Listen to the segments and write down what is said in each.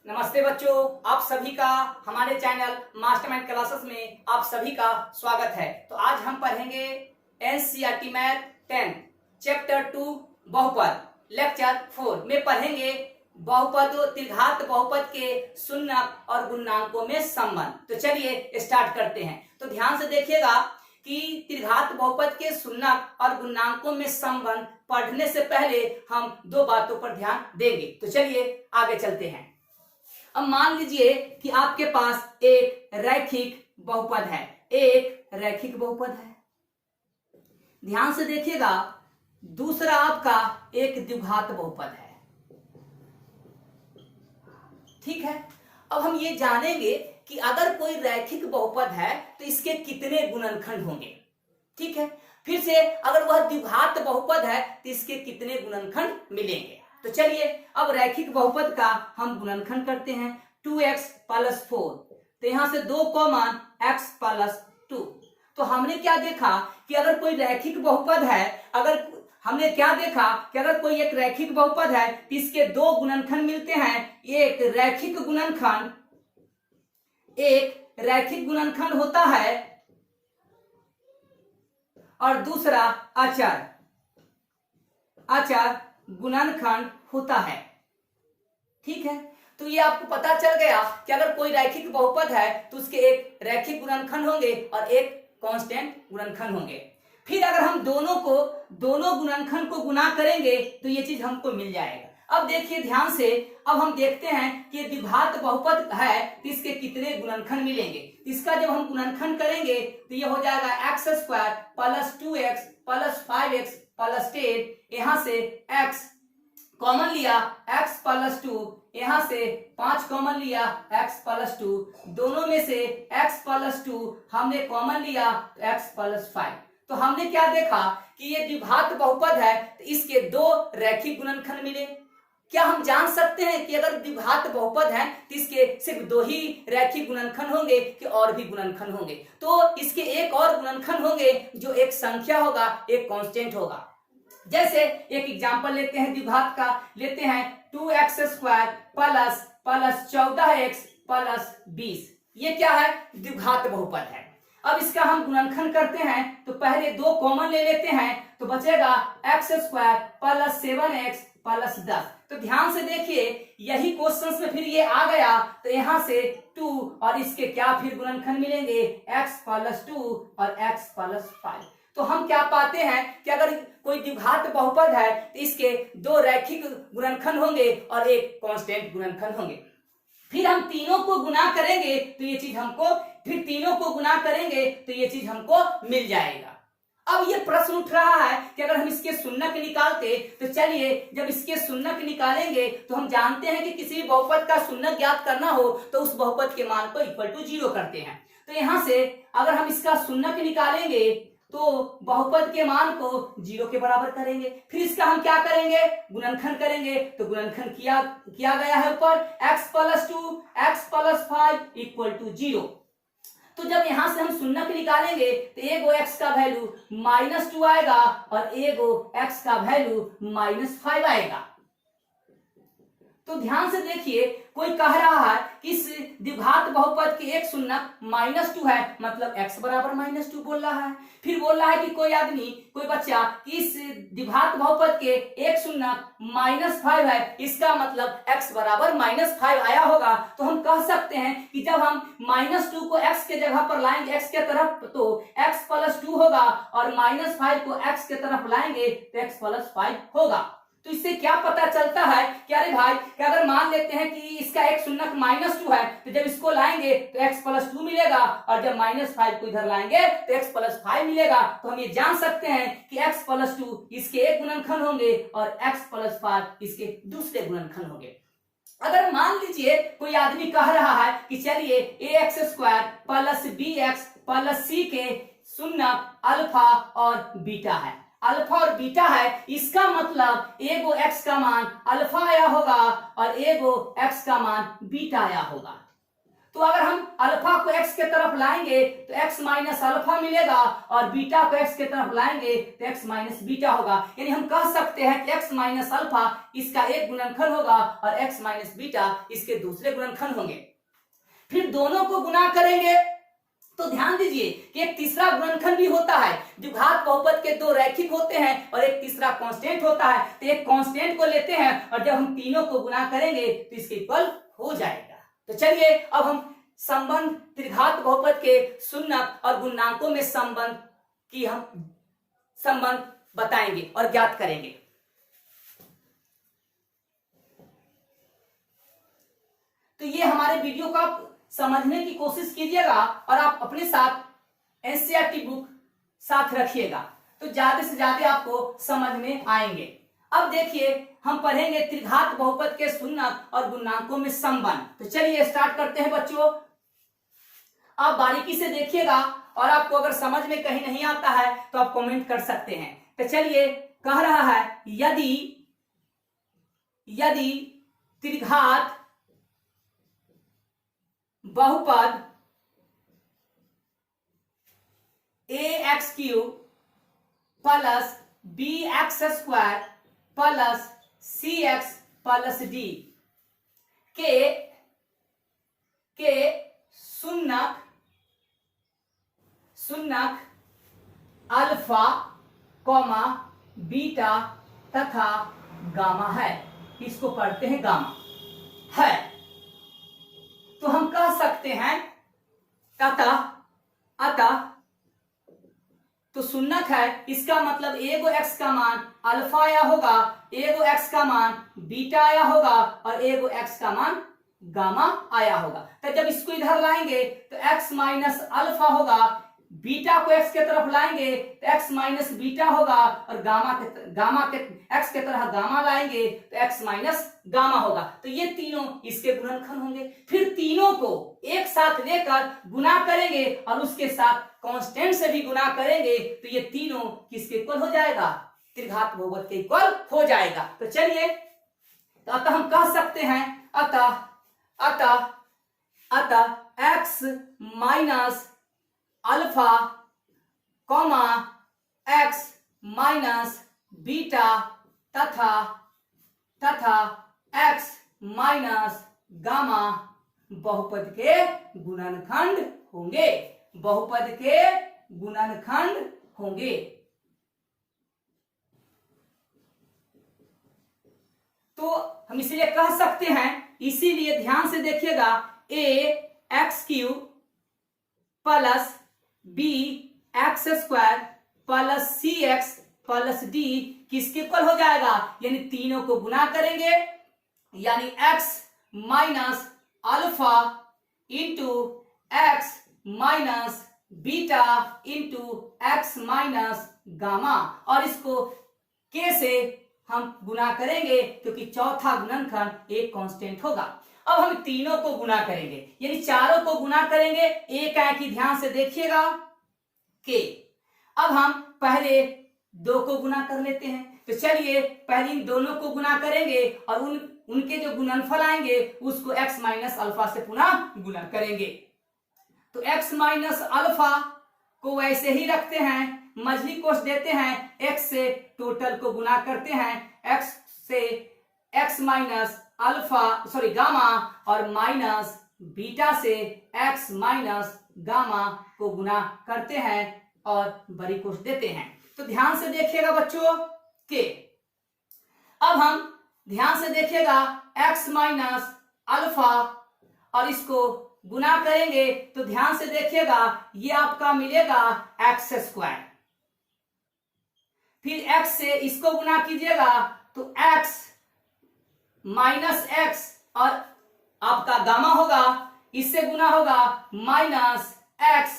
नमस्ते बच्चों, आप सभी का हमारे चैनल मास्टरमाइंड क्लासेस में आप सभी का स्वागत है। तो आज हम पढ़ेंगे एनसीईआरटी मैथ 10 चैप्टर 2 बहुपद लेक्चर 4 में पढ़ेंगे बहुपद त्रिघात बहुपद के शून्यक और गुणनांकों में संबंध। तो चलिए स्टार्ट करते हैं। तो ध्यान से देखिएगा कि त्रिघात बहुपद के शून्यक और गुणनांकों में संबंध पढ़ने से पहले हम दो बातों पर ध्यान देंगे। तो चलिए आगे चलते हैं। अब मान लीजिए कि आपके पास एक रैखिक बहुपद है, एक रैखिक बहुपद है। ध्यान से देखिएगा, दूसरा आपका एक द्विघात बहुपद है। ठीक है। अब हम ये जानेंगे कि अगर कोई रैखिक बहुपद है तो इसके कितने गुणनखंड होंगे। ठीक है। फिर से अगर वह द्विघात बहुपद है तो इसके कितने गुणनखंड मिलेंगे। तो चलिए अब रैखिक बहुपद का हम गुणनखंड करते हैं। 2x + 4, तो यहां से 2 कॉमन x + 2। तो हमने क्या देखा कि अगर कोई रैखिक बहुपद है, अगर कोई एक रैखिक बहुपद है तो इसके दो गुणनखंड मिलते हैं। एक रैखिक गुणनखंड होता है और दूसरा अचर गुणनखंड होता है। ठीक है। तो ये आपको पता चल गया कि अगर कोई रैखिक बहुपद है तो उसके एक रैखिक गुणनखंड होंगे और एक कांस्टेंट गुणनखंड होंगे। फिर अगर हम दोनों गुणनखंड को गुना करेंगे तो ये चीज हमको मिल जाएगा। अब देखिए ध्यान से, अब हम देखते हैं कि द्विघात बहुपद है तो इसके कितने गुणनखंड मिलेंगे। इसका जब हम गुणनखंड करेंगे तो ये हो जाएगा x² + 2x + 5x + 10। यहां से x कॉमन लिया, x + 2, यहां से 5 कॉमन लिया, x + 2, दोनों में से x + 2 हमने कॉमन लिया तो x + 5। तो हमने क्या देखा कि ये द्विघात बहुपद है तो इसके दो रैखिक गुणनखंड मिले। क्या हम जान सकते हैं कि अगर द्विघात बहुपद है तो इसके सिर्फ दो ही रैखिक गुणनखंड होंगे कि और भी गुणनखंड होंगे? तो इसके एक और गुणनखंड होंगे जो एक संख्या होगा, एक कांस्टेंट होगा। जैसे एक एग्जांपल लेते हैं द्विघात का, लेते हैं 2x² + 14x + 20। ये क्या है? द्विघात बहुपद है। अब इसका हम गुणनखंड करते हैं तो पहले दो कॉमन ले लेते हैं तो बचेगा x² + 7x + 10। तो ध्यान से देखिए, यही क्वेश्चंस में फिर ये आ गया तो यहां से 2 और इसके क्या फिर गुणनखंड मिलेंगे, x + 2 और x + 5। तो हम क्या पाते हैं कि अगर कोई द्विघात बहुपद है तो इसके दो रैखिक गुणनखंड होंगे और एक कांस्टेंट गुणनखंड होंगे। फिर हम तीनों को गुना करेंगे तो ये चीज हमको मिल जाएगा। अब ये प्रश्न उठ रहा है कि अगर हम इसके शून्यक निकालते तो चलिए, जब इसके शून्यक निकालेंगे तो हम जानते हैं कि किसी भी बहुपद का शून्यक ज्ञात करना हो तो उस बहुपद के मान को = 0 करते हैं। तो यहां से अगर हम इसका शून्यक निकालेंगे तो बहुपद के मान को 0 के बराबर करेंगे। फिर इसका हम क्या करेंगे, गुणनखंड करेंगे। तो गुणनखंड किया गया है ऊपर, x + 2 x + 5 = 0। तो जब यहां से हम शून्यक निकालेंगे तो एगो x का वैल्यू -2 आएगा और एगो x का वैल्यू -5 आएगा। तो ध्यान से देखिए, कोई कह रहा है कि इस द्विघात बहुपद के एक शून्यक -2 है, मतलब x बराबर -2 बोल रहा है। फिर बोल रहा है कि कोई बच्चा इस द्विघात बहुपद के एक शून्यक -5 है, इसका मतलब x बराबर -5 आया होगा। तो हम कह सकते हैं कि जब हम -2 को x के जगह पर लाएंगे, x के तरफ, तो x + 2 होगा और -5 को x के तरफ लाएंगे तो x + 5 होगा। तो इससे क्या पता चलता है कि अरे भाई, कि अगर मान लेते हैं कि इसका एक शून्यक -2 है तो जब इसको लाएंगे तो x + 2 मिलेगा और जब -5 को इधर लाएंगे तो x + 5 मिलेगा। तो हम ये जान सकते हैं कि x + 2 इसके एक गुणनखंड होंगे और x + 5 इसके दूसरे गुणनखंड होंगे। अगर मान लीजिए कोई आदमी कह रहा है कि चलिए ax² + bx + c के शून्यक अल्फा और बीटा है, अल्फा और बीटा है, इसका मतलब एगो x का मान अल्फा आया होगा और एगो x का मान बीटा आया होगा। तो अगर हम अल्फा को x के तरफ लाएंगे तो x माइनस अल्फा मिलेगा और बीटा को x के तरफ लाएंगे तो x माइनस बीटा होगा। यानी हम कह सकते हैं कि x माइनस अल्फा इसका एक गुणनखंड होगा और x माइनस बीटा इसके दूसरे गुणनखंड होंगे। फिर दोनों को गुणा करेंगे तो ध्यान दीजिए कि एक तीसरा गुणनखंड भी होता है। द्विघात बहुपद के दो रैखिक होते हैं और एक तीसरा कांस्टेंट होता है। तो एक कांस्टेंट को लेते हैं और जब हम तीनों को गुणा करेंगे तो इसके इक्वल हो जाएगा। तो चलिए अब हम संबंध त्रिघात बहुपद के शून्यक और गुणांकों में संबंध बताएंगे और ज्ञात करेंगे। तो ये हमारे वीडियो को आप समझने की कोशिश कीजिएगा और आप अपने साथ एनसीईआरटी बुक साथ रखिएगा तो ज्यादा से ज्यादा आपको समझ में आएंगे। अब देखिए हम पढ़ेंगे त्रिघात बहुपद के शून्यक और गुणांकों में संबंध। तो चलिए स्टार्ट करते हैं बच्चों। आप बारीकी से देखिएगा और आपको अगर समझ में कहीं नहीं आता है तो आप कमेंट कर सकते हैं। तो चलिए कह रहा है यदि त्रिघात बहुपद ax³ plus bx² plus cx plus d के शून्यक अल्फा कॉमा बीटा तथा गामा है। इसको पढ़ते हैं गामा है। तो हम कह सकते हैं अतः तो शून्यक है, इसका मतलब एगो x का मान अल्फा आया होगा, एगो x का मान बीटा आया होगा और एगो x का मान गामा आया होगा। तो जब इसको इधर लाएंगे तो x माइनस अल्फा होगा, बीटा को x के तरफ लाएंगे तो x माइनस बीटा होगा और गामा के x के तरह गामा लाएंगे तो x माइनस गामा होगा। तो ये तीनों इसके गुणनखंड होंगे। फिर तीनों को एक साथ लेकर गुणा करेंगे और उसके साथ कांस्टेंट से भी गुणा करेंगे तो ये तीनों किसके इक्वल हो जाएगा? त्रिघात बहुपद के इक्वल हो जाएगा। तो चलिए तो अतः हम कह सकते हैं अतः x minus alpha comma x minus beta तथा x माइनस गामा बहुपद के गुणनखंड होंगे। बहुपद के गुणनखंड होंगे। तो हम इसलिए कह सकते हैं, इसीलिए ध्यान से देखिएगा, ax³ plus bx² plus cx plus d किसके इक्वल हो जाएगा? यानी तीनों को गुणा करेंगे, यानी x minus alpha into x minus beta into x minus gamma, और इसको k से हम गुणा करेंगे क्योंकि चौथा गुणनखंड एक कांस्टेंट होगा। अब हम तीनों को गुणा करेंगे, यानी चारों को गुणा करेंगे। एक है कि ध्यान से देखिएगा के। अब हम पहले दो को गुणा कर लेते हैं। तो चलिए पहले इन दोनों को गुणा करेंगे और उनके जो गुणनफल आएंगे उसको x माइनस अल्फा से पुनः गुणा करेंगे। तो x माइनस अल्फा को वैसे ही रखते हैं, मझली कोष देते हैं, x से टोटल को गुणा करते हैं, x से x माइनस गामा और माइनस बीटा से x माइनस गामा को गुणा करते हैं और बड़ी कोष देते हैं। तो ध्यान से देखिएगा बच्चों के अब हम ध्यान से देखिएगा x माइनस अल्फा और इसको गुणा करेंगे तो ध्यान से देखिएगा ये आपका मिलेगा x²। फिर x से इसको गुणा कीजिएगा तो x माइनस x और आपका गामा होगा, इससे गुना होगा माइनस x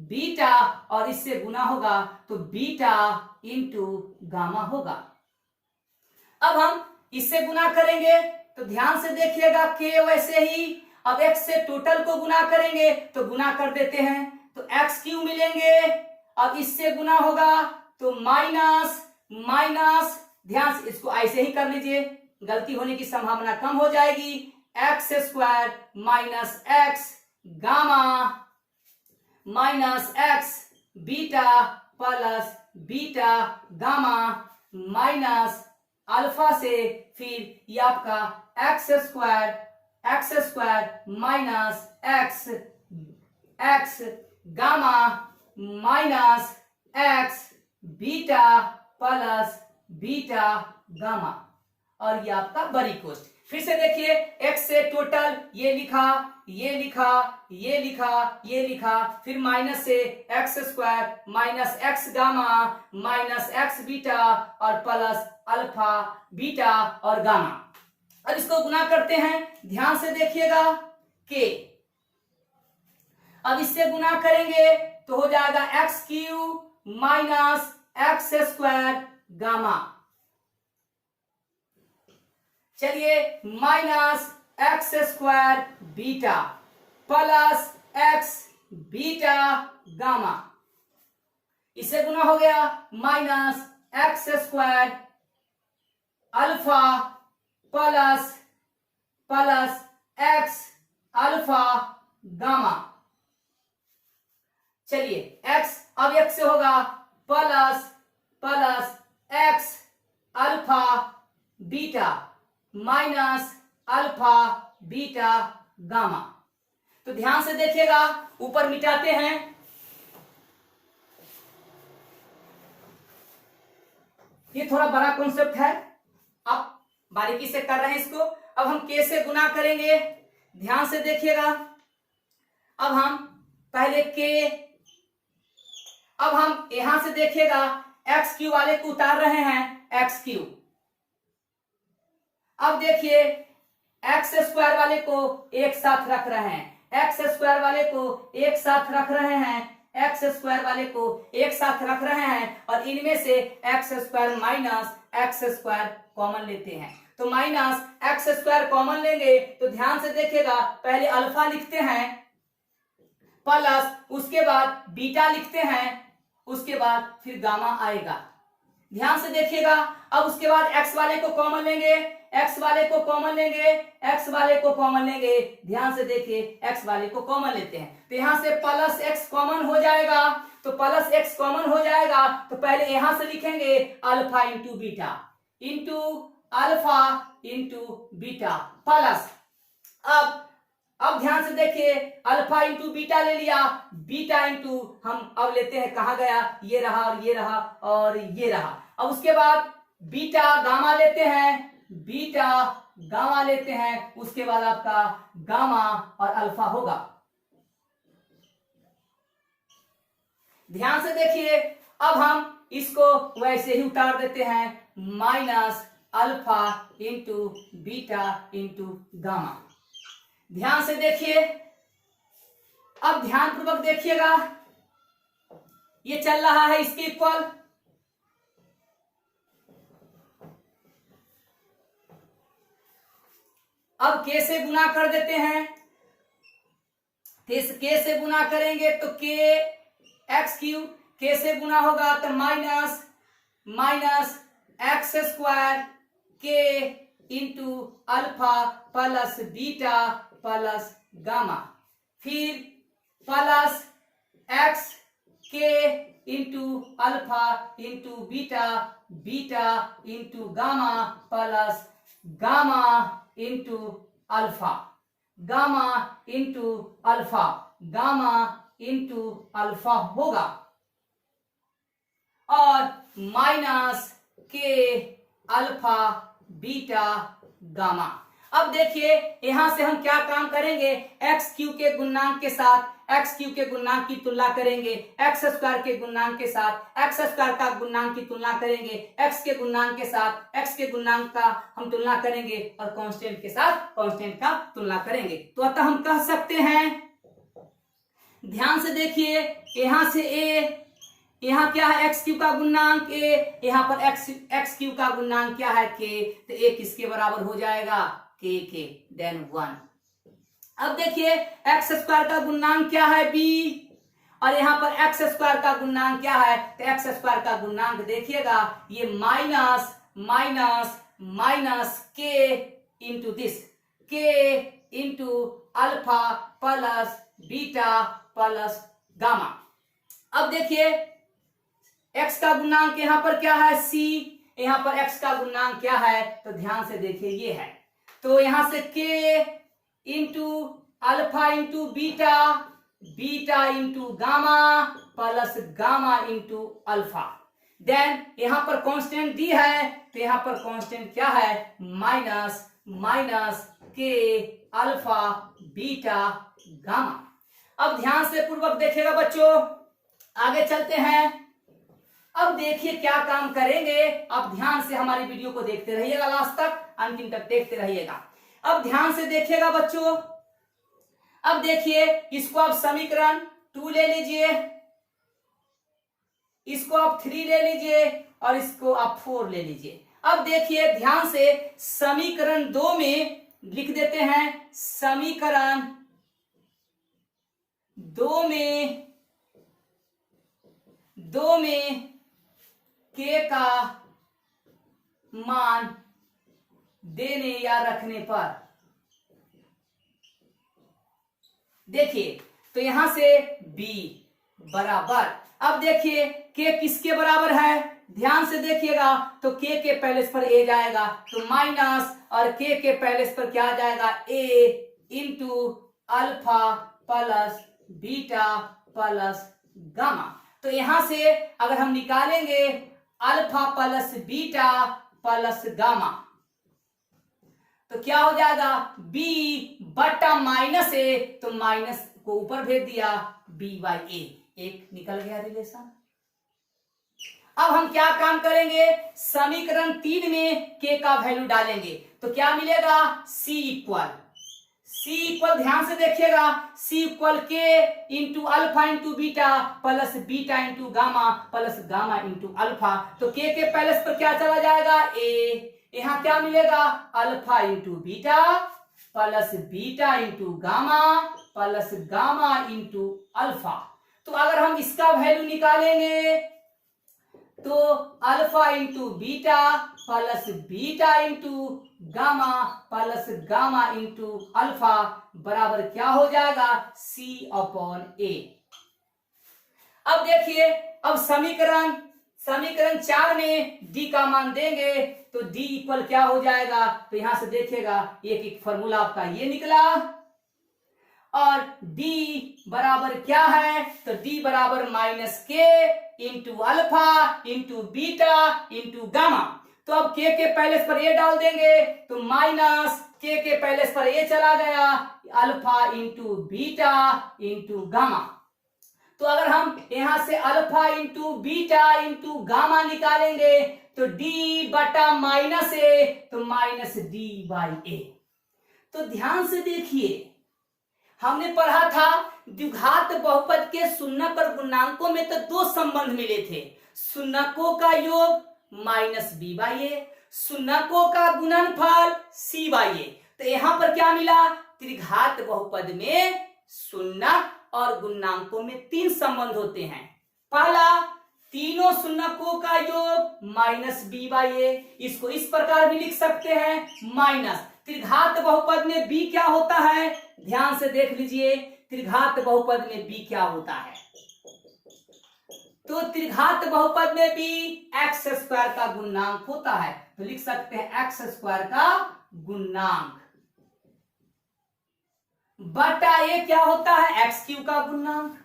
बीटा और इससे गुना होगा तो बीटा इंटू गामा होगा। अब हम इससे गुना करेंगे तो ध्यान से देखिएगा के वैसे ही। अब x से टोटल को गुना करेंगे तो गुना कर देते हैं तो x³ मिलेंगे। अब इससे गुना होगा तो माइनस ध्यान से इसको ऐसे ही कर लीजिए, गलती होने की संभावना कम हो जाएगी। x² minus x gamma minus x beta plus beta gamma minus alpha से फिर ये आपका x square minus x gamma minus x beta plus beta gamma और ये आपका बड़ी कोष्ठ। फिर से देखिए x से टोटल ये लिखा ये लिखा ये लिखा ये लिखा, फिर माइनस से x square minus x gamma minus x beta और प्लस अल्फा बीटा और गामा। अब इसको गुना करते हैं, ध्यान से देखिएगा के अब इससे गुना करेंगे तो हो जाएगा X Q minus X square gamma. चलिए minus X square beta plus X beta gamma, इससे गुना हो गया minus X square alpha plus X alpha gamma. चलिए x अब x से होगा plus X alpha beta minus alpha beta gamma. तो ध्यान से देखिएगा, ऊपर मिटाते हैं, ये थोड़ा बड़ा कॉन्सेप्ट है, अब बारीकी से कर रहे हैं इसको। अब हम k से गुना करेंगे, ध्यान से देखिएगा। अब हम पहले k, अब हम यहां से देखिएगा एक्स क्यू वाले को उतार रहे हैं एक्स क्यू। अब देखिए एक्स स्क्वायर वाले को एक साथ रख रहे हैं, एक्स स्क्वायर वाले को एक साथ रख रहे हैं, एक्स स्क्वायर वाले को एक साथ रख रहे हैं और इनमें से x square minus X square common लेते हैं। तो माइनस एक्स स्क्वायर कॉमन लेंगे तो ध्यान से देखिएगा, पहले अल्फा लिखते हैं प्लस उसके बाद बीटा लिखते हैं, उसके बाद फिर गामा आएगा। ध्यान से देखिएगा, अब उसके बाद एक्स वाले को कॉमन लेंगे, एक्स वाले को कॉमन लेंगे, एक्स वाले को कॉमन लेंगे। ध्यान से देखिए एक्स वाले को कॉमन लेते हैं तो यहां से प्लस एक्स कॉमन हो जाएगा। तो प्लस एक्स कॉमन हो जाएगा तो पहले यहां से लिखेंगे alpha into beta into alpha into beta plus, अब ध्यान से देखिए अल्फा इंटू बीटा ले लिया, बीटा इंटू हम अब लेते हैं, कहा गया ये रहा और ये रहा और ये रहा। अब उसके बाद बीटा गामा लेते हैं, बीटा गामा लेते हैं, उसके बाद आपका गामा और अल्फा होगा। ध्यान से देखिए, अब हम इसको वैसे ही उतार देते हैं, minus alpha into beta into gamma. ध्यान से देखिए, अब ध्यान पूर्वक देखिएगा, ये चल रहा है इसके इक्वल, अब k से गुना कर देते हैं, k से गुना करेंगे तो k एक्स क्यू, k से गुना होगा तो minus X square k into alpha plus beta plus gamma, फिर प्लस एक्स के into alpha into beta beta into gamma plus gamma into alpha, gamma into alpha, gamma into alpha होगा और minus के alpha beta gamma. अब देखिए यहां से हम क्या काम करेंगे, एक्स क्यू के गुणनांक के साथ एक्स क्यू के गुणनांक की तुलना करेंगे, एक्स स्क्वायर के गुणनांक के साथ एक्स स्क्वायर का गुणनांक की तुलना करेंगे, एक्स के गुणनांक के साथ एक्स के गुणनांक का हम तुलना करेंगे और कांस्टेंट के साथ कांस्टेंट का तुलना करेंगे। तो अतः हम कह सकते हैं, ध्यान से देखिए, यहां से ए, यहाँ क्या है एक्स क्यू का गुणनांक ए, यहाँ पर एक्स क्यू का गुणनांक क्या है के, तो ए किसके बराबर हो जाएगा, के देन 1। अब देखिए एक्स स्क्वायर का गुणनांक क्या है बी और यहाँ पर एक्स स्क्वायर का गुणनांक क्या है, तो एक्स स्क्वायर का गुणनांक देखिएगा ये माइनस माइनस माइनस के इंटू दिस, के into alpha plus beta plus gamma. अब देखिए x का गुणांक यहां पर क्या है c, यहां पर x का गुणांक क्या है, तो ध्यान से देखिए ये है, तो यहां से k into alpha into beta, beta into gamma plus gamma into alpha. Then यहां पर कांस्टेंट दी है, तो यहां पर कांस्टेंट क्या है, माइनस माइनस के अल्फा बीटा गामा। अब ध्यान से पूर्वक देखिएगा बच्चों, आगे चलते हैं। अब देखिए क्या काम करेंगे, आप ध्यान से हमारी वीडियो को देखते रहिएगा, लास्ट तक अंतिम तक देखते रहिएगा। अब ध्यान से देखिएगा बच्चों, अब देखिए इसको आप समीकरण 2 ले लीजिए, इसको आप 3 ले लीजिए और इसको आप 4 ले लीजिए। अब देखिए ध्यान से समीकरण 2 में लिख देते हैं, समीकरण 2 में k का मान देने या रखने पर देखिए, तो यहां से b बराबर, अब देखिए k किसके बराबर है, ध्यान से देखिएगा, तो k के पहले पर a जाएगा तो माइनस, और k के पहले पर क्या आ जाएगा, a into alpha plus beta plus gamma. तो यहां से अगर हम निकालेंगे alpha plus beta plus gamma, तो क्या हो जाएगा, b बटा माइनस a, तो माइनस को ऊपर भेज दिया, b बाई a, एक निकल गया रिलेशन। अब हम क्या काम करेंगे, समीकरण 3 में k का वैल्यू डालेंगे, तो क्या मिलेगा, c इक्वल, ध्यान से देखिएगा, c equal k into alpha into beta plus beta into gamma plus gamma into alpha. तो k के पहले पर क्या चला जाएगा, a, यहां क्या मिलेगा, alpha into beta plus beta into gamma plus gamma into alpha. तो अगर हम इसका वैल्यू निकालेंगे, तो alpha into beta plus beta into gamma plus gamma into alpha बराबर क्या हो जाएगा, c अपॉन a। अब देखिए, अब समीकरण 4 में d का मान देंगे, तो d इक्वल क्या हो जाएगा, तो यहां से देखिएगा एक फॉर्मूला आपका ये निकला, और d बराबर क्या है, तो d बराबर minus k into alpha into beta into gamma. तो अब k के पहले पर a डाल देंगे, तो माइनस k के पहले पर a चला गया, alpha into beta into gamma. तो अगर हम यहां से alpha into beta into gamma निकालेंगे, तो d बटा माइनस a, तो माइनस d बाई a। तो ध्यान से देखिए, हमने पढ़ा था द्विघात बहुपद के शून्यक और गुणांकों में तो 2 संबंध मिले थे, शून्यकों का योग माइनस b बाई ए, शून्यकों का गुणनफल c बाई ए। तो यहां पर क्या मिला, त्रिघात बहुपद में शून्यक और गुणांकों में 3 संबंध होते हैं। पहला, तीनों शून्यकों का योग माइनस b बाई ए, इसको इस प्रकार भी लिख सकते हैं, माइनस त्रिघात बहुपद में b क्या होता है, ध्यान से देख लीजिए, त्रिघात बहुपद में b क्या होता है, तो त्रिघात बहुपद में b एक्स स्क्वायर का गुणांक होता है, तो लिख सकते हैं एक्स स्क्वायर का गुणांक बटा ये क्या होता है, एक्स क्यूब का गुणांक।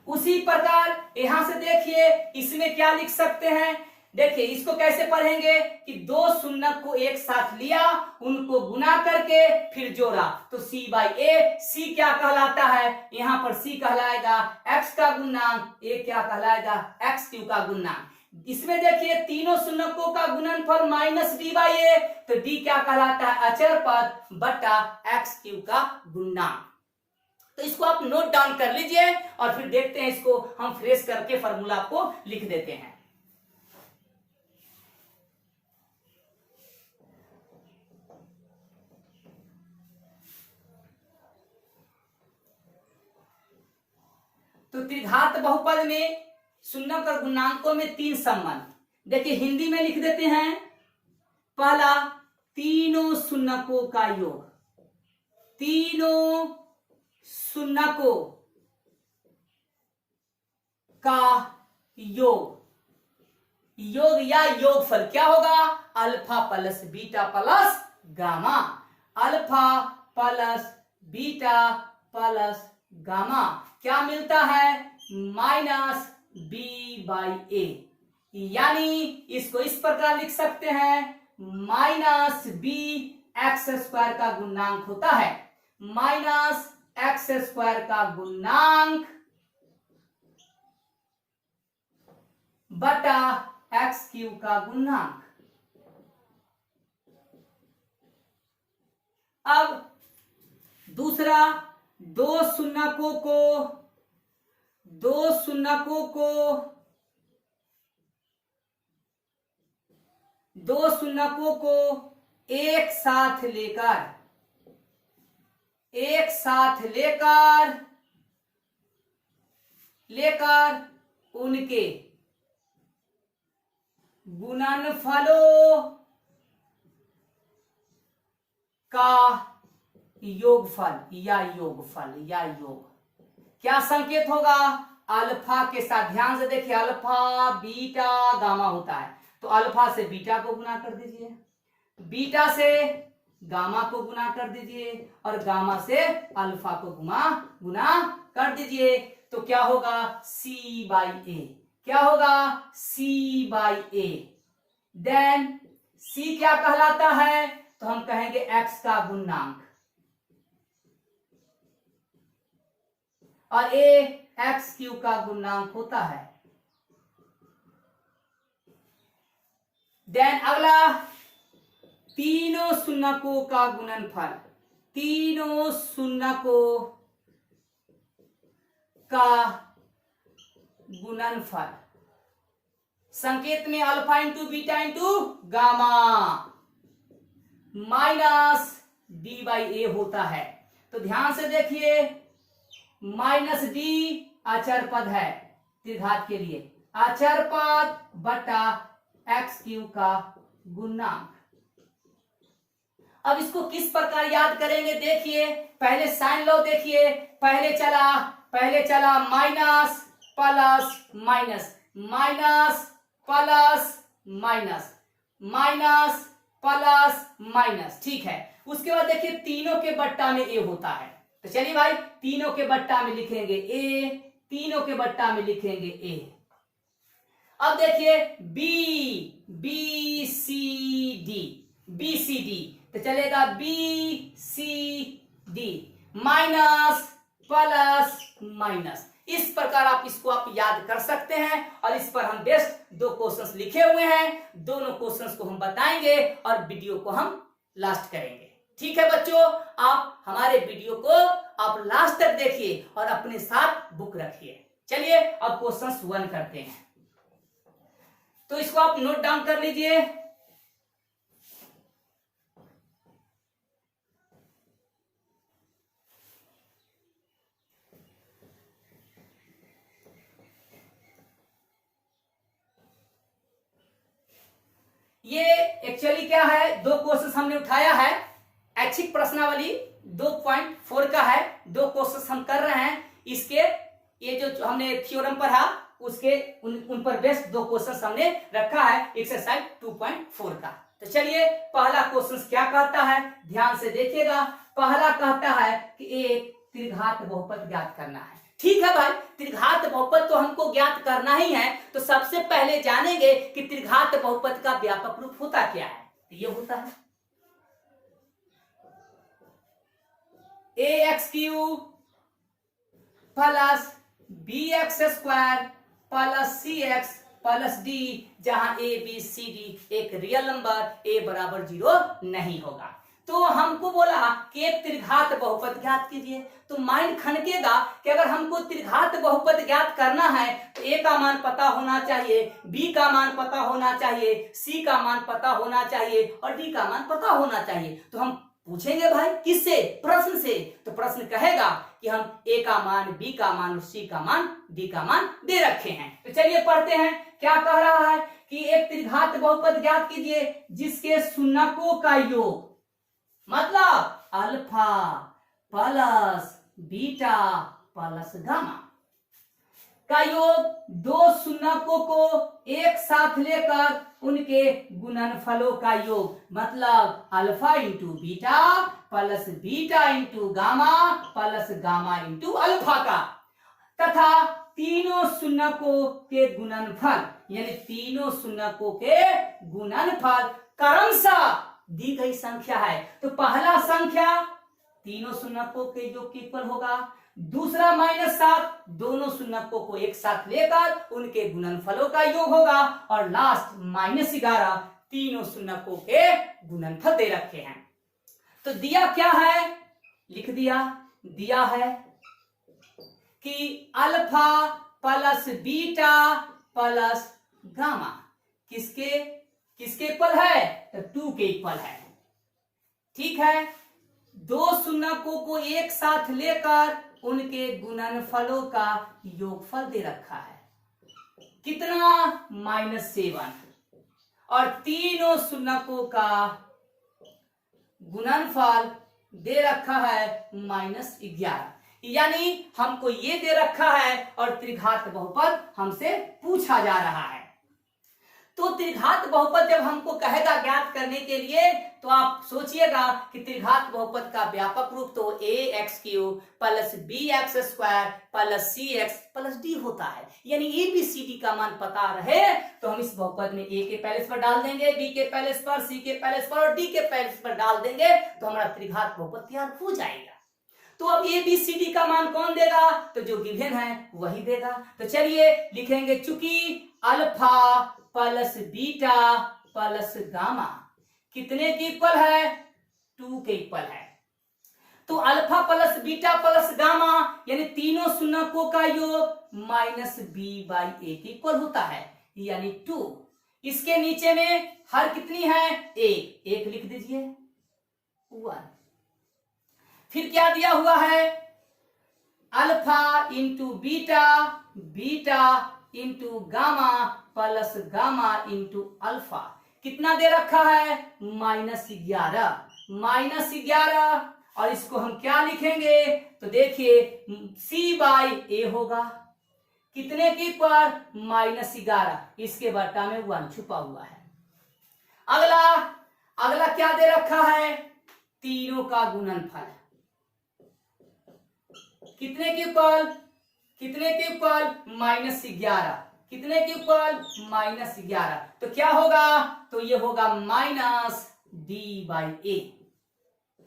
उसी प्रकार यहां से देखिए, इसमें क्या लिख सकते हैं, देखिए इसको कैसे पढ़ेंगे कि 2 शून्यक को एक साथ लिया, उनको गुना करके फिर जोड़ा, तो c बाई ए, c क्या कहलाता है, यहां पर c कहलाएगा x का गुणांक, a क्या कहलाएगा x क्यूब का गुणांक। इसमें देखिए तीनों शून्यकों का गुणनफल माइनस d बाई ए, तो d क्या कहलाता है, अचर पद बटा x क्यूब का गुणांक। तो इसको आप नोट डाउन कर लीजिए और फिर देखते हैं, इसको हम फ्रेश करके फॉर्मूला को लिख देते हैं। तो त्रिघात बहुपद में शून्यक और गुणांकों में 3 संबंध, देखिए हिंदी में लिख देते हैं। पहला, तीनों शून्यकों का योग, तीनों शून्यकों का योग, योग या योगफल क्या होगा? Alpha plus beta plus gamma, alpha plus beta plus gamma क्या मिलता है? माइनस बी बाई ए, यानी इसको इस प्रकार लिख सकते हैं, माइनस बी एक्स स्क्वायर का गुणांक होता है, माइनस एक्स स्क्वायर का गुणांक बटा एक्स क्यूब का गुणांक। अब दूसरा, दो शून्यकों को एक साथ लेकर उनके गुणनफलों का योगफल या योग क्या संकेत होगा? अल्फा के साथ, ध्यान से देखिए, अल्फा बीटा गामा होता है, तो अल्फा से बीटा को गुना कर दीजिए, बीटा से गामा को गुना कर दीजिए और गामा से अल्फा को गुना कर दीजिए, तो क्या होगा? सी बाई ए, क्या होगा? सी बाई ए। देन सी क्या कहलाता है? तो हम कहेंगे एक्स का गुणांक, और ए एक्स क्यूब का गुणांक होता है। देन अगला, तीनों शून्यकों का गुणनफल, तीनों शून्यकों का गुणनफल, संकेत में alpha into beta into gamma minus D by A होता है। तो ध्यान से देखिए, माइनस डी अचर पद है त्रिघात के लिए, अचर पद बटा एक्स क्यूब का गुणांक। अब इसको किस प्रकार याद करेंगे? देखिए, पहले साइन लो, देखिए पहले चला minus plus minus, minus plus minus, minus plus minus, ठीक है। उसके बाद देखिए तीनों के बट्टा में ए होता है, तो चलिए भाई तीनों के बट्टा में लिखेंगे ए, तीनों के बट्टा में लिखेंगे ए। अब देखिए बी सी डी, तो चलेगा B C D, minus plus minus. इस प्रकार आप याद कर सकते हैं, और इस पर हम बेस्ट 2 क्वेश्चंस लिखे हुए हैं, दोनों क्वेश्चंस को हम बताएंगे और वीडियो को हम लास्ट करेंगे। ठीक है बच्चों, आप हमारे वीडियो को आप लास्ट तक देखिए और अपने साथ बुक रखिए। चलिए अब क्वेश्चन 1 करते हैं, तो इसको आप नोट डाउन कर लीजिए। ये एक्चुअली क्या है, 2 क्वेश्चन हमने उठाया है, ऐच्छिक प्रश्नावली 2.4 का है, 2 क्वेश्चन हम कर रहे हैं। इसके ये जो हमने थ्योरम पढ़ा उसके उन पर बेस्ड 2 क्वेश्चन हमने रखा है एक्सरसाइज 2.4 का। तो चलिए पहला क्वेश्चन क्या कहता है, ध्यान से देखिएगा। पहला कहता है कि एक त्रिघात बहुपद ज्ञात करना है। ठीक है भाई, त्रिघात बहुपद तो हमको ज्ञात करना ही है, तो सबसे पहले जानेंगे कि त्रिघात बहुपद का व्यापक रूप होता क्या है। तो ये होता है ax cube plus bx square plus cx plus d, जहां a b c d एक रियल नंबर a बराबर 0 नहीं होगा। तो हमको बोला कि एक त्रिघात बहुपद ज्ञात कीजिए, तो माइंड खनकेगा कि अगर हमको त्रिघात बहुपद ज्ञात करना है तो a का मान पता होना चाहिए, b का मान पता होना चाहिए, c का मान पता होना चाहिए और d का मान पता होना चाहिए। तो हम पूछेंगे भाई किससे? प्रश्न से। तो प्रश्न कहेगा कि हम ए का मान, बी का मान और सी का मान, डी का मान दे रखे हैं। तो चलिए पढ़ते हैं क्या कह रहा है कि एक त्रिघात बहुपद ज्ञात कीजिए जिसके शून्यकों का योग, मतलब alpha plus beta plus gamma का योग दो शून्यकों को एक साथ लेकर उनके गुणनफलों का योग, मतलब alpha into beta plus beta into gamma plus gamma into alpha का, तथा तीनों शून्यकों के गुणनफल, यानी तीनों शून्यकों के गुणनफल क्रमशः दी गई संख्या है। तो पहला संख्या तीनों शून्यकों के योग के इक्वल होगा, दूसरा -7 दोनों शून्यकों को एक साथ लेकर उनके गुणनफलों का योग होगा, और लास्ट -11 तीनों शून्यकों के गुणनफल दे रखे हैं। तो दिया क्या है, लिख दिया है कि alpha plus beta plus gamma किसके इक्वल है? तो 2 के इक्वल है। ठीक है, दो शून्यकों को एक साथ लेकर उनके गुणनफलों का योगफल दे रखा है, कितना? -7, और तीनों शून्यकों का गुणनफल दे रखा है -11, यानी हमको ये दे रखा है और त्रिघात बहुपद हमसे पूछा जा रहा है। तो त्रिघात बहुपद जब हमको कहेगा ज्ञात करने के लिए, तो आप सोचिएगा कि त्रिघात बहुपद का व्यापक रूप तो ax³ plus bx² plus cx plus d होता है, यानी ABCD का मान पता रहे तो हम इस बहुपद में a के पहले पर डाल देंगे, b के पहले पर, c के पहले पर और d के पहले पर डाल देंगे, तो हमारा त्रिघात बहुपद तैयार हो जाएगा। तो अब ABCD का मान कौन देगा? तो जो गिवन है वही देगा। तो चलिए लिखेंगे, चूंकि alpha plus beta plus gamma कितने के इक्वल है? 2 के इक्वल है। तो alpha plus beta plus gamma यानी तीनों शून्यकों का योग -b/a के इक्वल होता है, यानी 2। इसके नीचे में हर कितनी है? 1 लिख दीजिए, 1। फिर क्या दिया हुआ है? Alpha into beta, beta into gamma plus gamma into alpha कितना दे रखा है? -11, और इसको हम क्या लिखेंगे? तो देखिए c/a होगा, कितने के इक्वल? -11, इसके बटा में 1 छुपा हुआ है। अगला क्या दे रखा है? तीनों का गुणनफल कितने के इक्वल? -11, कितने के इक्वल? -11। तो क्या होगा? तो ये होगा -d/a,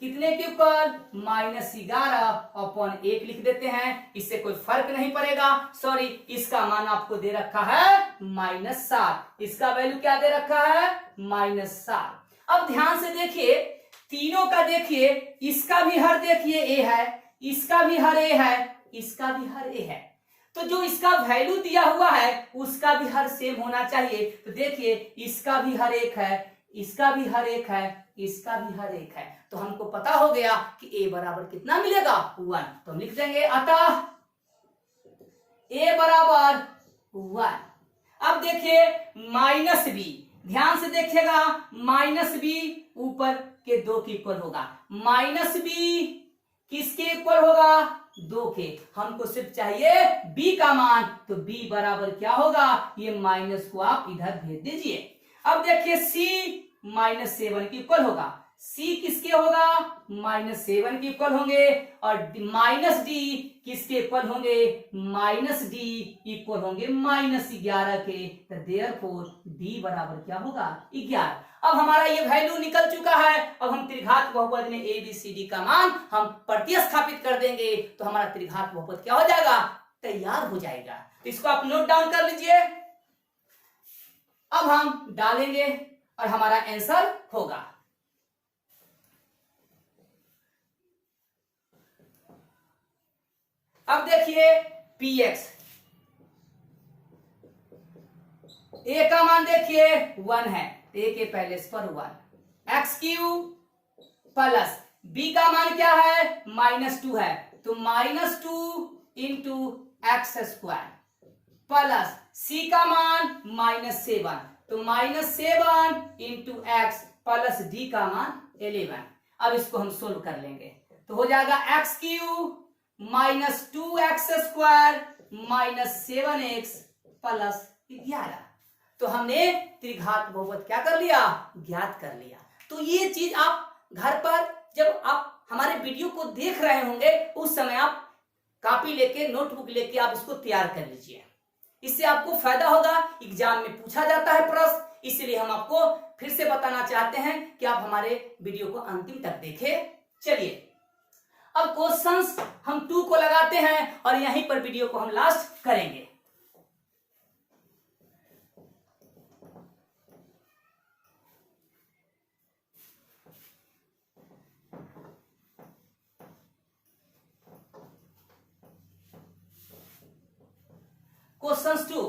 कितने के इक्वल? -11/1 लिख देते हैं, इससे कोई फर्क नहीं पड़ेगा। सॉरी, इसका मान आपको दे रखा है -7, इसका वैल्यू क्या दे रखा है? -7। अब ध्यान से देखिए, तीनों का देखिए, इसका भी हर देखिए a है, इसका भी हर a है, इसका भी हर a है। तो जो इसका वैल्यू दिया हुआ है उसका भी हर सेम होना चाहिए। तो देखिए, इसका भी हर 1 है, इसका भी हर 1 है, इसका भी हर 1 है। तो हमको पता हो गया कि a बराबर कितना मिलेगा? 1। तो हम लिख देंगे, अतः a बराबर 1। अब देखिए -b, ध्यान से देखिएगा, -b ऊपर के 2 के इक्वल होगा, -b किसके इक्वल होगा? 2 के। हमको सिर्फ चाहिए b का मान, तो b बराबर क्या होगा? ये माइनस को आप इधर भेज दीजिए। अब देखिए c -7 के इक्वल होगा, c किसके होगा? -7 के इक्वल होंगे, और -d किसके इक्वल होंगे? -d इक्वल होंगे -11 के। तो देयरफॉर d बराबर क्या होगा? 11। अब हमारा ये वैल्यू निकल चुका है। अब हम त्रिघात बहुपद में ABCD का मान हम प्रतिस्थापित कर देंगे, तो हमारा त्रिघात बहुपद क्या हो जाएगा? तैयार हो जाएगा। तो इसको आप नोट डाउन कर लीजिए। अब हम डालेंगे और हमारा आंसर होगा, अब देखिए px, a का मान देखिए 1 है, a के पहले पर 1, x³ प्लस b का मान क्या है, -2 है, तो -2 into x square plus c का मान -7, तो -7 इंटू एक्स प्लस d का मान 11। अब इसको हम सोल्व कर लेंगे तो हो जाएगा x³ -2x square -7x plus 11। तो हमने त्रिघात बहुपद क्या कर लिया, ज्ञात कर लिया। तो ये चीज आप घर पर जब आप हमारे वीडियो को देख रहे होंगे उस समय आप कॉपी लेके नोटबुक लेके आप इसको तैयार कर लीजिए, इससे आपको फायदा होगा। एग्जाम में पूछा जाता है प्रश्न, इसलिए हम आपको फिर से बताना चाहते हैं कि आप हमारे वीडियो को अंतिम तक देखें। चलिए अब क्वेश्चंस हम 2 को लगाते हैं और यहीं पर वीडियो को हम लास्ट करेंगे। क्वेश्चन 2,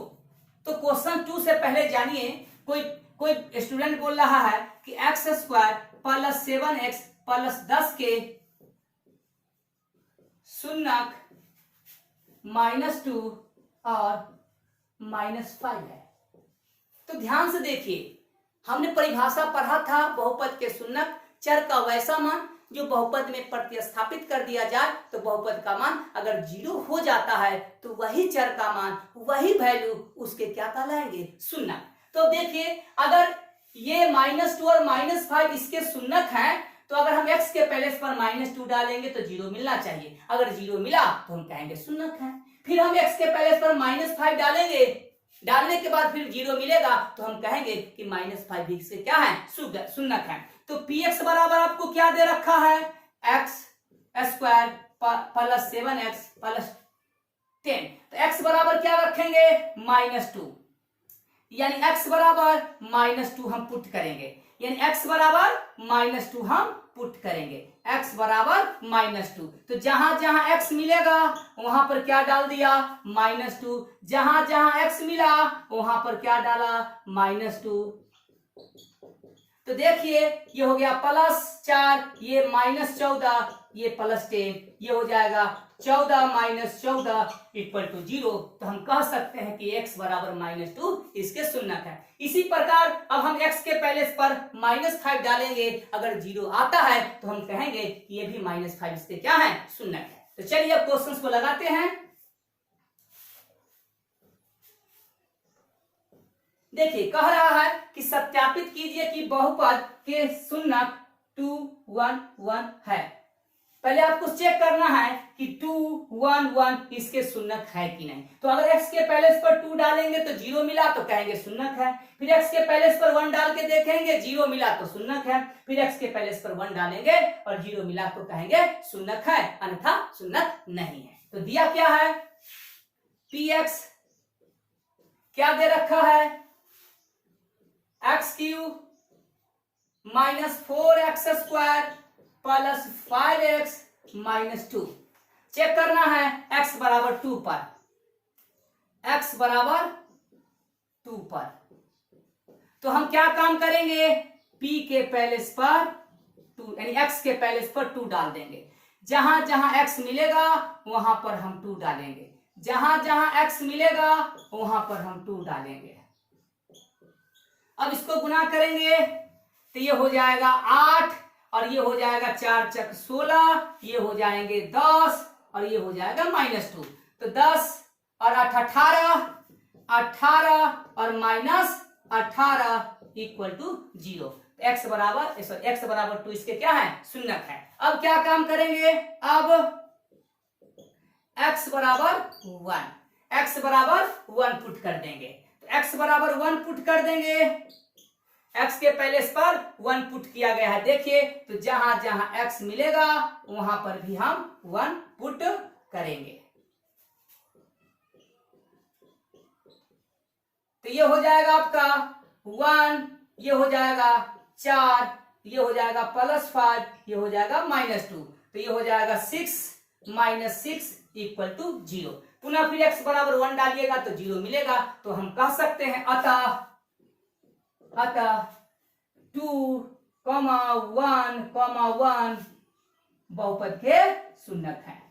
तो क्वेश्चन 2 से पहले जानिए, कोई स्टूडेंट बोल रहा है कि x square plus 7x plus 10 के शून्यक -2 और -5 है। तो ध्यान से देखिए, हमने परिभाषा पढ़ा था बहुपद के शून्यक चर का वैसा मान जो बहुपद में प्रतिस्थापित कर दिया जाए तो बहुपद का मान अगर 0 हो जाता है तो वही चर का मान, वही वैल्यू उसके क्या कहलाएंगे, शून्यक। तो देखिए अगर ये -2 और -5 इसके शून्यक हैं तो अगर हम x के पहले पर -2 डालेंगे तो 0 मिलना चाहिए, अगर 0 मिला तो हम कहेंगे शून्यक है। फिर हम x के पहले पर -5 डालेंगे, डालने के बाद फिर 0 मिलेगा तो हम कहेंगे कि -5 भी इसके क्या है, शून्यक है। तो px बराबर आपको क्या दे रखा है, x square plus 7x plus 10, तो x बराबर क्या रखेंगे, -2, यानी x बराबर -2 हम पुट करेंगे, यानी x बराबर -2 हम पुट करेंगे, x बराबर -2। तो जहां जहां x मिलेगा वहां पर क्या डाल दिया, -2, जहां जहां x मिला वहां पर क्या डाला, -2। तो देखिए ये हो गया +4, ये -14, ये +10, ये हो जाएगा 14 - 14 = 0। तो हम कह सकते हैं कि x बराबर -2 इसके शून्यक है। इसी प्रकार अब हम x के पहले पर -5 डालेंगे, अगर 0 आता है तो हम कहेंगे कि ये भी -5 इसके क्या है, शून्यक है। तो चलिए अब क्वेश्चंस को लगाते हैं। देखिए कह रहा है कि सत्यापित कीजिए कि बहुपद के शून्यक 2 1 1 है। पहले आपको चेक करना है कि 2 1 1 इसके शून्यक है कि नहीं। तो अगर x के पहले पर 2 डालेंगे तो 0 मिला तो कहेंगे शून्यक है, फिर x के पहले पर 1 डाल के देखेंगे 0 मिला तो शून्यक है, फिर x के पहले पर 1 डालेंगे और 0 मिला तो कहेंगे शून्यक है, अन्यथा शून्यक नहीं है। तो दिया क्या है, px क्या दे रखा है, x³ -4x square plus 5x -2। Check करना है x बराबर 2 पर, x बराबर 2 पर। तो हम क्या काम करेंगे, p के पहले पर 2 यानी x के पहले पर 2 डाल देंगे, जहां जहां x मिलेगा वहां पर हम 2 डालेंगे, जहां जहां x मिलेगा वहां पर हम 2 डालेंगे। अब इसको गुना करेंगे तो ये हो जाएगा 8 और ये हो जाएगा 4 चक 16, ये हो जाएंगे 10 और ये हो जाएगा -2। तो 10 और 8 18, 18 और -18 = 0। x बराबर 2 इसके क्या है, शून्यक है। अब क्या काम करेंगे, अब x बराबर 1 पुट कर देंगे। तो x बराबर 1 पुट कर देंगे, x के पहले पर 1 पुट किया गया है। देखिए तो जहां जहां x मिलेगा वहां पर भी हम 1 पुट करेंगे। तो ये हो जाएगा आपका 1, ये हो जाएगा 4, ये हो जाएगा +5, ये हो जाएगा -2। तो ये हो जाएगा 6 - 6 = 0। पुनः फिर x बराबर 1 डालिएगा तो 0 मिलेगा। तो हम कह सकते हैं अतः 2, 1, 1 बहुपद के शून्यक हैं।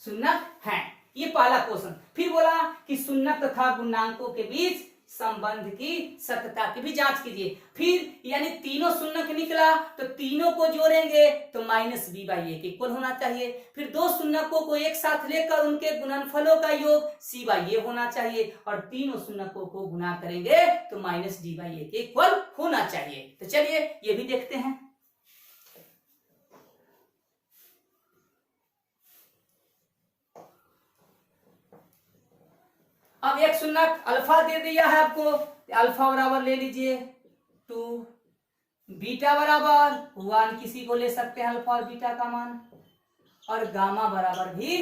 शून्यक हैं, ये पहला क्वेश्चन। फिर बोला कि शून्यक तथा गुणांकों के बीच संबंध की सत्यता की भी जांच कीजिए। फिर यानी तीनों शून्यक निकला तो तीनों को जोड़ेंगे तो -b/a के इक्वल होना चाहिए। फिर दो शून्यकों को एक साथ लेकर उनके गुणनफलों का योग c/a होना चाहिए और तीनों शून्यकों को गुणा करेंगे तो -d/a के इक्वल होना चाहिए। तो चलिए ये भी देखते हैं। अब एक शून्यक अल्फा दे दिया है आपको, अल्फा बराबर ले लीजिए 2, बीटा बराबर 1, किसी को ले सकते हैं अल्फा और बीटा का मान, और गामा बराबर भी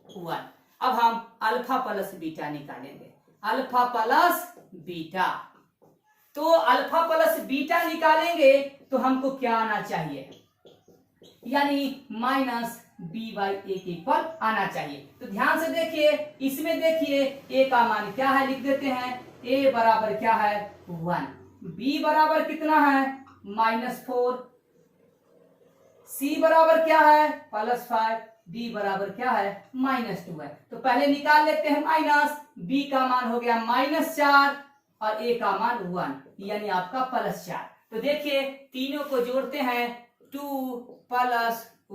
1। अब हम अल्फा प्लस बीटा निकालेंगे, अल्फा प्लस बीटा। तो अल्फा प्लस बीटा निकालेंगे तो हमको क्या आना चाहिए, यानी -b/a के इक्वल आना चाहिए। तो ध्यान से देखिए, इसमें देखिए a का मान क्या है, लिख देते हैं। a बराबर क्या है 1, b बराबर कितना है -4, c बराबर क्या है +5, d बराबर क्या है -2 है। तो पहले निकाल लेते हैं माइनस, b का मान हो गया -4 और a का मान 1, यानी आपका +4। तो देखिए तीनों को जोड़ते हैं 2 +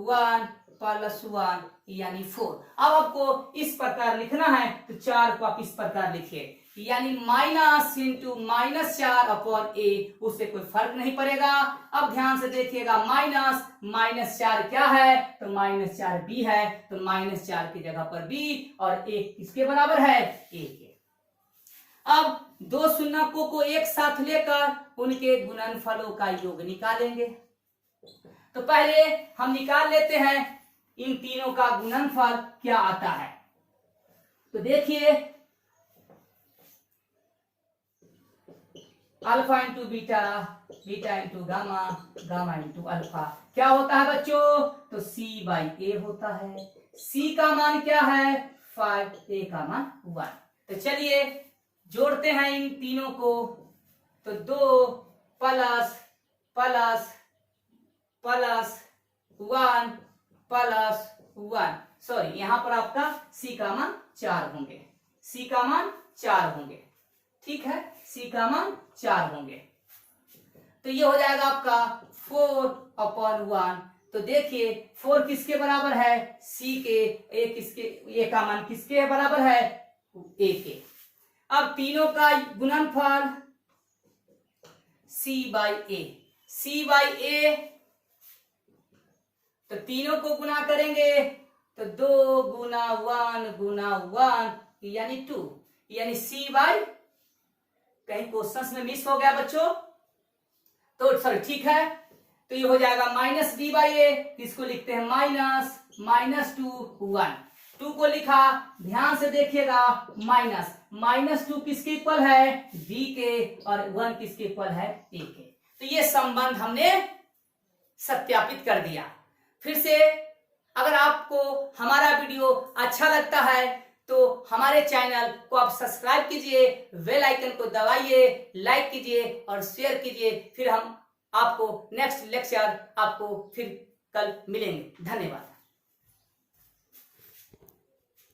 1 + 1 यानी 4। अब आपको इस प्रकार लिखना है तो 4 को आप इस प्रकार लिखिए, यानी -4/a, उससे कोई फर्क नहीं पड़ेगा। अब ध्यान से देखिएगा, -4 क्या है तो -4b है, तो -4 की जगह पर b और 1 किसके बराबर है a के। अब दो शून्यकों को एक साथ लेकर उनके गुणनफलों का योग निकालेंगे। तो पहले हम निकाल लेते हैं इन तीनों का गुणनफल क्या आता है। तो देखिए alpha into beta, beta into gamma, gamma into alpha क्या होता है बच्चों, तो c/a होता है। c का मान क्या है 5, a का मान 1। तो चलिए जोड़ते हैं इन तीनों को, तो 2 + 1 + 1, सॉरी यहाँ पर आपका c का मान 4 होंगे, c का मान 4 होंगे, ठीक है, c का मान 4 होंगे। तो ये हो जाएगा आपका 4/1। तो देखिए 4 किसके बराबर है c के, a किसके, a का मान किसके बराबर है a के। अब तीनों का गुणनफल c/a, c/a, तो तीनों को गुना करेंगे तो 2 × 1 यानी 2, यानी कहीं क्वेश्चंस में मिस हो गया बच्चों, तो सॉरी ठीक है, तो ये हो जाएगा -b/a, इसको लिखते हैं -2 1, 2 को लिखा, ध्यान से देखिएगा, -2 किसके इक्वल है b के और 1 किसके इक्वल है a के। तो ये संबंध हमने सत्यापित कर दिया। फिर से अगर आपको हमारा वीडियो अच्छा लगता है तो हमारे चैनल को आप सब्सक्राइब कीजिए, बेल आइकन को दबाइए, लाइक कीजिए और शेयर कीजिए। फिर हम आपको नेक्स्ट लेक्चर आपको फिर कल मिलेंगे। धन्यवाद।